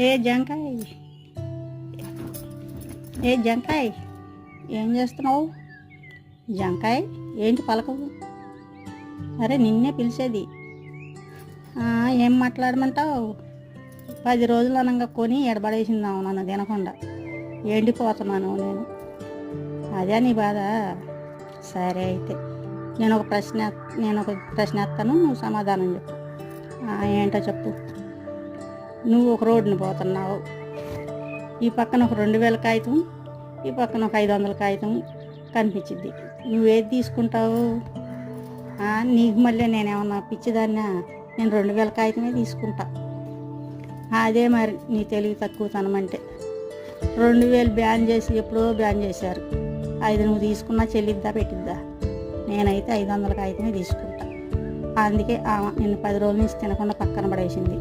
ఏ జంకాయ్ ఏ జంకాయ్ ఏం చేస్తున్నావు? జంకాయ్ ఏంటి పలకవు? అరే నిన్నే పిలిచేది. ఏం మాట్లాడమంటావు? 10 రోజులు అనగా కొని ఎడబడేసిందాము నన్ను తినకుండా. ఎండిపోతున్నాను నేను. అదే నీ బాధ. సరే అయితే నేను ఒక ప్రశ్న ఎత్తాను, నువ్వు సమాధానం చెప్పు. ఏంటో చెప్పు. నువ్వు ఒక రోడ్డుని పోతున్నావు. ఈ పక్కన ఒక 2000 కాగితం, ఈ పక్కన ఒక 500 కాగితం కనిపించింది. నువ్వేది తీసుకుంటావు? నీకు మళ్ళీ నేనేమన్నా పిచ్చిదాన్నా? నేను 2000 కాగితమే తీసుకుంటా. అదే మరి నీ తెలివి తక్కువతనం అంటే. 2000 బ్యాన్ చేసి ఎప్పుడో బ్యాన్ చేశారు. 5 నువ్వు తీసుకున్నా చెల్లిద్దా పెట్టిద్దా? నేనైతే 500 కాగితమే తీసుకుంటా. అందుకే నిన్ను 10 రోజుల నుంచి తినకుండా పక్కన పడేసింది.